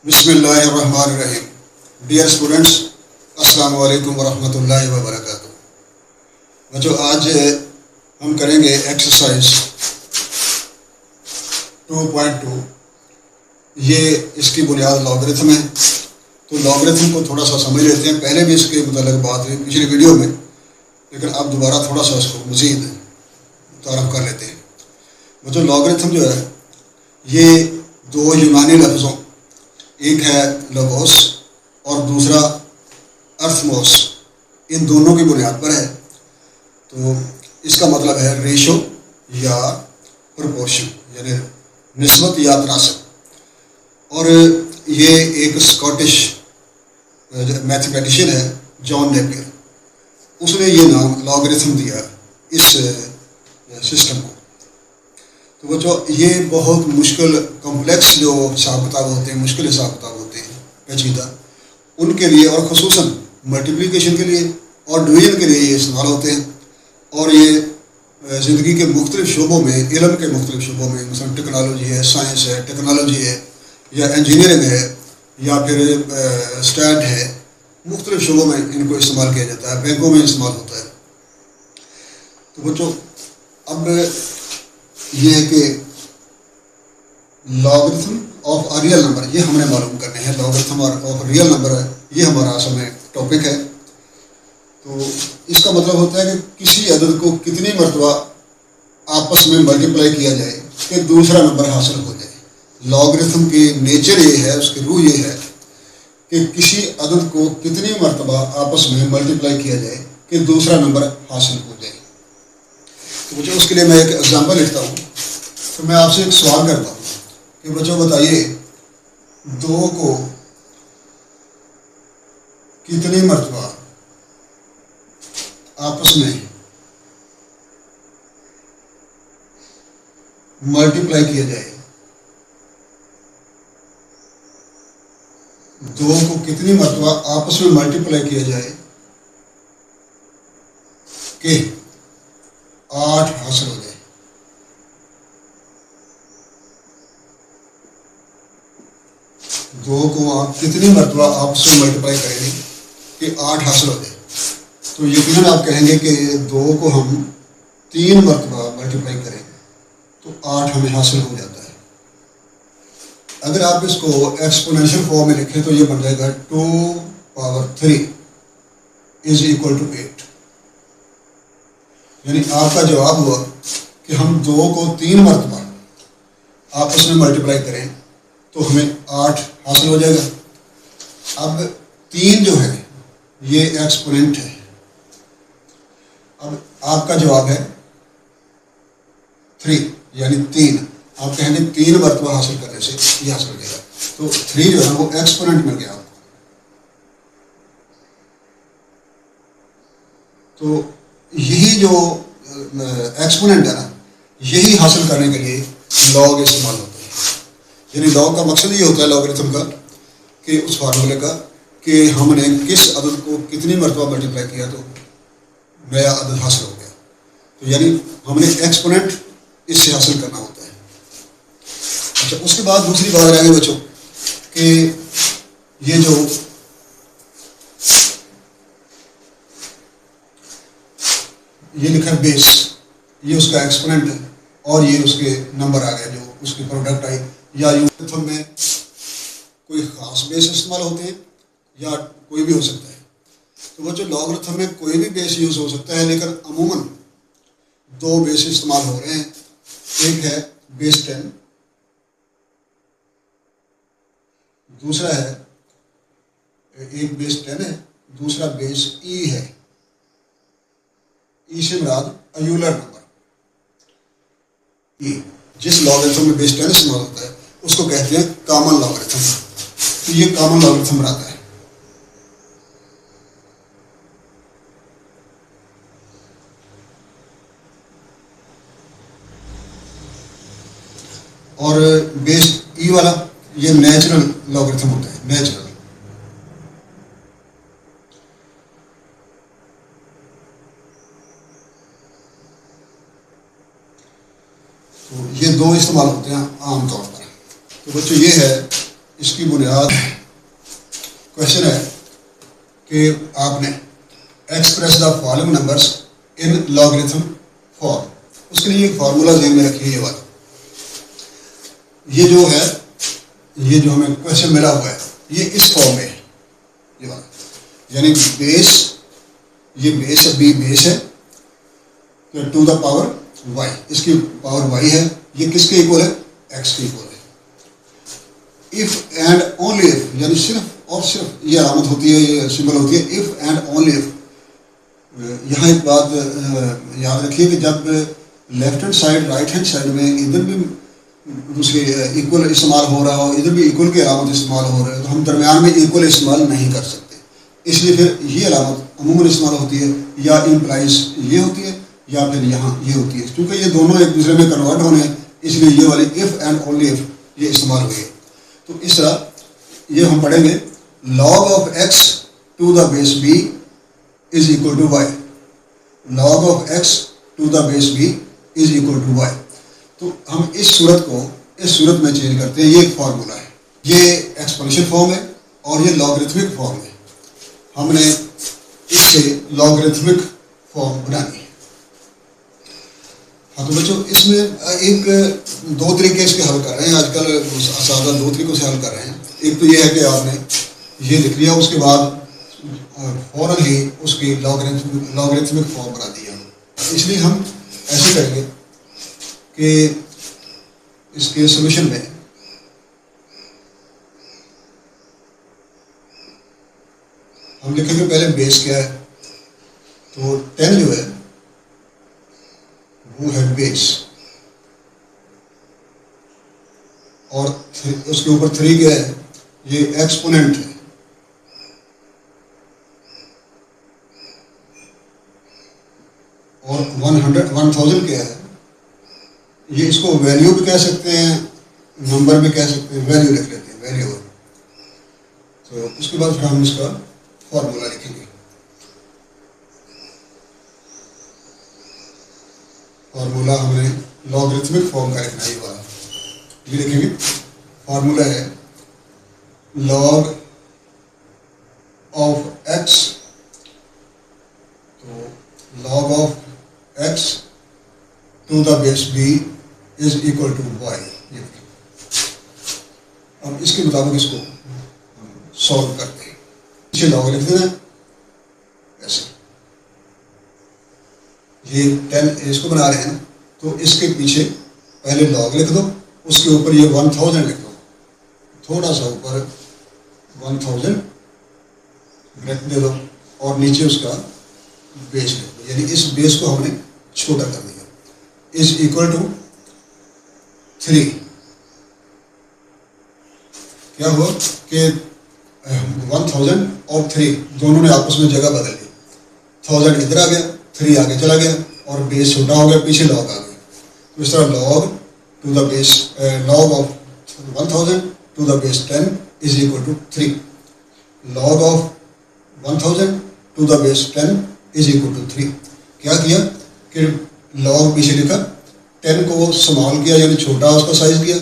बिस्मिल्लाहिर्रहमानिर्रहीम। Dear students, अस्सलाम वालेकुम वरहमतुल्लाहि वबरकातुहू। बच्चों, आज हम करेंगे एक्सरसाइज 2.2। ये इसकी बुनियाद लॉगरिथम है। तो लॉगरिथम को थोड़ा सा समझ लेते हैं। पहले भी इसके मुताल्लिक़ बात हुई पिछली वीडियो में, लेकिन अब दोबारा थोड़ा सा इसको मज़ीद तारफ़ कर लेते हैं। बच्चों, लॉगरिथम जो है ये दो यूनानी लफ्ज़ों, एक है लोगोस और दूसरा अर्थमोस, इन दोनों की बुनियाद पर है। तो इसका मतलब है रेशो या प्रोपोर्शन, यानी निस्बत या तनासब। और ये एक स्कॉटिश मैथमेटिशियन है, जॉन नेपियर, उसने ये नाम लॉगरिथम दिया इस सिस्टम को। तो बच्चों, ये बहुत मुश्किल कॉम्प्लेक्स जो हिसाब किताब होते हैं, मुश्किल हिसाब किताब होते हैं, पेचीदा, उनके लिए और ख़ुसूसन मल्टीप्लिकेशन के लिए और डिवीजन के लिए ये इस्तेमाल होते हैं। और ये ज़िंदगी के मुख्तलिफ़ शोबों में, इल्म के मुख्तलिफ़ शोबों में, मसलन टेक्नोलॉजी है, साइंस है, टेक्नोलॉजी है, या इंजीनियरिंग है, या फिर स्टैट है, मुख्तलिफ़ शोबों में इनको इस्तेमाल किया जाता है, बैंकों में इस्तेमाल होता है। तो बच्चों, अब ये है कि logarithm of a real number, ये हमने मालूम करने हैं। लॉगरिथम ऑफ रियल नंबर है, ये हमारा असल में टॉपिक है। तो इसका मतलब होता है कि किसी अदद को कितनी मरतबा आपस में मल्टीप्लाई किया जाए कि दूसरा नंबर हासिल हो जाए। लॉगरिथम की नेचर ये है, उसकी रूह ये है कि किसी अदद को कितनी मरतबा आपस में मल्टीप्लाई किया जाए कि दूसरा नंबर हासिल हो जाए। तो बच्चों, उसके लिए मैं एक एग्जाम्पल लिखता हूँ। तो मैं आपसे एक सवाल करता हूँ कि बच्चों बताइए, 2 को कितनी मरतबा आपस में मल्टीप्लाई किया जाए। 2 को कितनी मरतबा आपस में मल्टीप्लाई किया जाए कि 8 हासिल हो जाए। दो को आप कितनी मरतबा आपस में मल्टीप्लाई करेंगे कि 8 हासिल हो जाए। तो यकीनन आप कहेंगे कि 2 को हम 3 मरतबा मल्टीप्लाई करें तो 8 हमें हासिल हो जाता है। अगर आप इसको एक्सपोनेंशियल फॉर्म में लिखें तो ये बन जाएगा 2 पावर 3 इज इक्वल टू 8। यानी आपका जवाब हुआ कि हम 2 को 3 मरतबा आपस में मल्टीप्लाई करें तो हमें 8 हासिल हो जाएगा। अब 3 जो है ये एक्सपोनेंट है। अब आपका जवाब है 3, यानी 3। आप कहेंगे 3 मरतबा हासिल करने से ये हासिल हो जाएगा। तो 3 जो है वो एक्सपोनेंट मिल गया आपको। तो यही जो एक्सपोनेंट है ना, यही हासिल करने के लिए लॉग इस्तेमाल होता है। यानी लॉग का मकसद ये होता है लॉगरिथम का, कि उस फार्मूले का, कि हमने किस अदद को कितनी मरतबा मल्टीप्लाई किया तो नया अदद हासिल हो गया। तो यानी हमने एक्सपोनेंट इससे हासिल करना होता है। अच्छा, उसके बाद दूसरी बात रह गई बच्चों कि ये जो ये लिखा है बेस, ये उसका एक्सपोनेंट है और ये उसके नंबर आ गए जो उसकी प्रोडक्ट आई। या लॉगरिथम में कोई ख़ास बेस इस्तेमाल होते हैं या कोई भी हो सकता है। तो बच्चों, लॉगरिथम में कोई भी बेस यूज़ हो सकता है, लेकिन अमूमन 2 बेस इस्तेमाल हो रहे हैं। एक है बेस 10, दूसरा है, एक बेस 10 है, दूसरा बेस ई है। ई से मुराद यूलर नंबर। ई जिस लॉगरिथम में बेस 10 इस्तेमाल होता है उसको कहते हैं कॉमन लॉगरिथम। तो ये कॉमन लॉगरिथम बनाता है। और बेस ई वाला ये नेचुरल लॉगरिथम होता है, नेचुरल। तो ये 2 इस्तेमाल होते हैं आमतौर पर। तो बच्चों, ये है इसकी बुनियाद क्वेश्चन है कि आपने express the following numbers in logarithm form. उसके लिए एक फार्मूला ज़हन में रखिए। ये वाला ये जो है, ये जो हमें क्वेश्चन मिला हुआ है ये इस फॉर्म में है। ये वाला यानी बेस, ये बेस है, बी बेस है तो टू द पावर वाई, इसकी पावर वाई है। ये किसके इक्वल है? एक्स के इक्वल है। इफ एंड ओनली इफ, यानी सिर्फ और सिर्फ ये अलामत होती है, ये सिंबल होती है इफ एंड ओनली इफ। यहाँ एक बात याद रखिए कि जब left hand side right hand side में इधर भी दूसरे इक्वल इस्तेमाल हो रहा हो, इधर भी इक्वल की अलामत इस्तेमाल हो रहा है, तो हम दरमियान में इक्वल इस्तेमाल नहीं कर सकते। इसलिए फिर ये अलामत अमूमन इस्तेमाल होती है, या इम्प्लाइज ये होती है या फिर यहाँ ये होती है। क्योंकि ये दोनों एक दूसरे में कन्वर्ट होने हैं, इसलिए ये वाली इफ़ एंड ओनली इफ ये इस्तेमाल हुई है। तो इस तरह ये हम पढ़ेंगे log of x to the base b is equal to y. Log of x to the base b is equal to y. तो हम इस सूरत को इस सूरत में चेंज करते हैं। ये एक फार्मूला है, ये एक्सपोनेंशियल फॉर्म है और ये लॉगरिथमिक फॉर्म है। हमने इससे लॉगरिथमिक फॉर्म बनानी है। हाँ तो बच्चों, इसमें एक दो तरीके इसके हल कर रहे हैं आजकल, असादा दो तरीकों से हल कर रहे हैं। एक तो ये है कि आपने ये लिख लिया, उसके बाद फौरन ही उसकी लॉगरिथमिक फॉर्म बना दिया। इसलिए हम ऐसे करेंगे कि इसके सोल्यूशन में हम लिखेंगे पहले बेस क्या है, तो 10 जो है वो है बेस, और उसके ऊपर 3 क्या है, ये एक्सपोनेंट है। और 1000 क्या है, ये इसको वैल्यू भी कह सकते हैं, नंबर भी कह सकते हैं, वैल्यू लिख लेते हैं, वैल्यू। तो उसके बाद फिर हम इसका फॉर्मूला लिखेंगे। फॉर्मूला हमने लॉगरिथमिक फॉर्म का लिखना है। ये वाला ये लिखेंगे, फॉर्मूला है लॉग ऑफ एक्स, तो log of x to the base b is equal to y. अब इसके मुताबिक इसको सॉल्व करते हैं। पीछे लॉग लिख देना ऐसे, ये 10 इसको बना रहे हैं ना, तो इसके पीछे पहले लॉग लिख दो, उसके ऊपर ये 1000 लिख दो, थोड़ा सा ऊपर 1000 ब्रैकेट दे दो और नीचे उसका बेस लिख दो। यानी इस बेस को हमने छोटा कर दिया। Is equal to 3। क्या हुआ कि 1000 और 3 दोनों ने आपस में जगह बदल ली। 1000 इधर आ गया, 3 आगे चला गया और बेस छोटा हो गया, पीछे लॉग आ गया। तो इस तरह log to the base log of 1000 to the base 10 is equal to 3। Log of 1000 to the base 10 is equal to 3। क्या किया कि लॉग पीछे लिखा, 10 को स्मॉल किया यानी छोटा उसका साइज किया,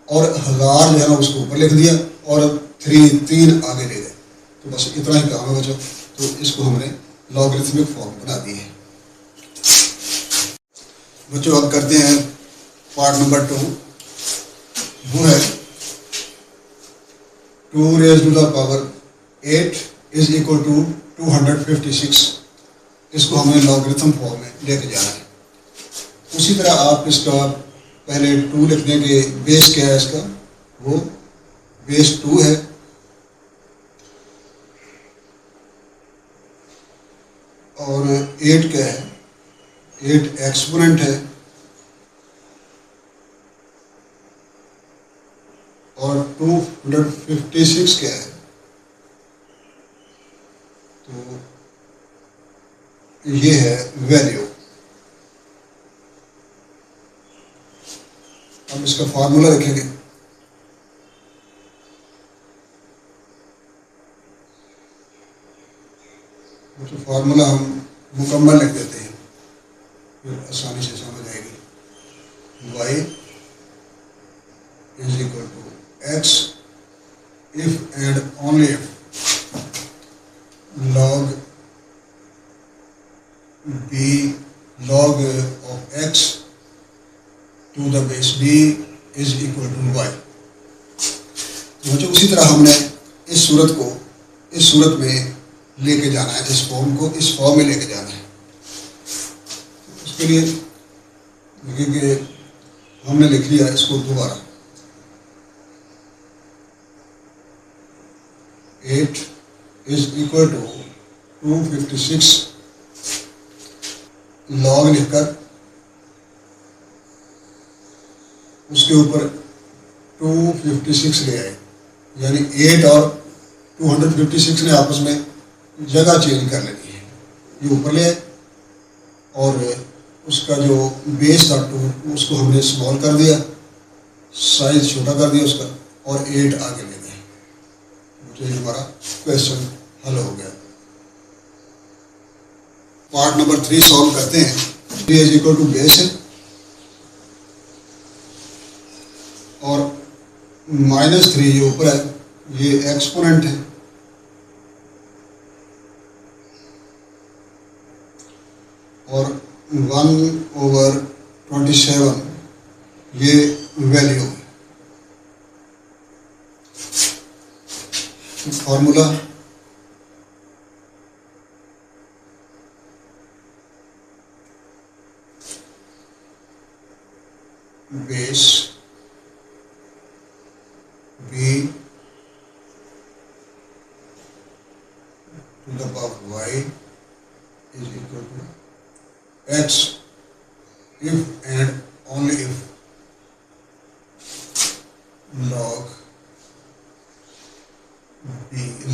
और 1000 जो है ना उसको ऊपर लिख दिया, और 3 आगे ले गए। तो बस इतना ही काम है बच्चों। तो इसको हमने लॉगरिथमिक फॉर्म बना दी है। बच्चों अब करते हैं पार्ट नंबर 2। वो है 2 raise to the power 8 is equal to 256। इसको हमें लॉगरिथम फॉर्म में लेके जाना है। उसी तरह आप इसका पहले 2 लिख देंगे। बेस क्या है इसका, वो बेस 2 है, और 8 क्या है, 8 एक्सपोनेंट है, और 256 क्या है, तो ये है वैल्यू। हम इसका फार्मूला लिखेंगे। तो फार्मूला हम मुकम्मल लिख देते हैं, फिर आसानी से समझ आएगी। y is equal to x if and only if log b log of x to the base b is equal to y। तो बच्चों उसी तरह हमने इस सूरत में लेके जाना है, इस फॉर्म को इस फॉर्म में लेके जाना है। उसके लिए देखिए हमने लिख लिया इसको दोबारा 8 इज इक्वल टू 256 लॉग लिखकर उसके ऊपर 256 ले आए, यानी 8 और 256 ने आपस में जगह चेंज कर लेनी है। ये ऊपर ले आए और उसका जो बेस था 2 उसको हमने स्मॉल कर दिया, साइज छोटा कर दिया उसका, और 8 आगे ले गए। तो हमारा क्वेश्चन हल हो गया। पार्ट नंबर 3 सॉल्व करते हैं। 3 इज इक्वल टू बेस है और -3 ये ऊपर है, ये एक्सपोनेंट है, और 1/27 ये वैल्यू है। Formula base b to the power y is equal to x if and only if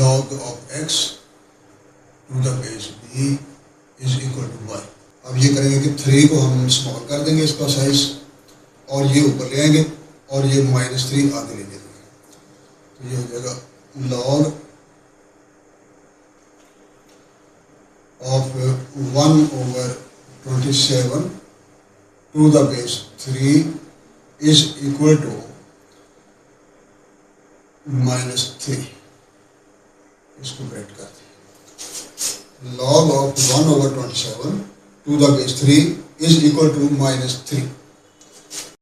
log of x to the base b is equal to y। अब ये करेंगे कि 3 को हम स्मॉल कर देंगे इसका साइज, और ये ऊपर ले आएंगे और ये -3 आगे ले देंगे। तो ये हो जाएगा log of 1/27 to the base 3 is equal to -3। इसको ब्रैकेट करते हैं। log of 1/27 to the base 3 is equal to -3।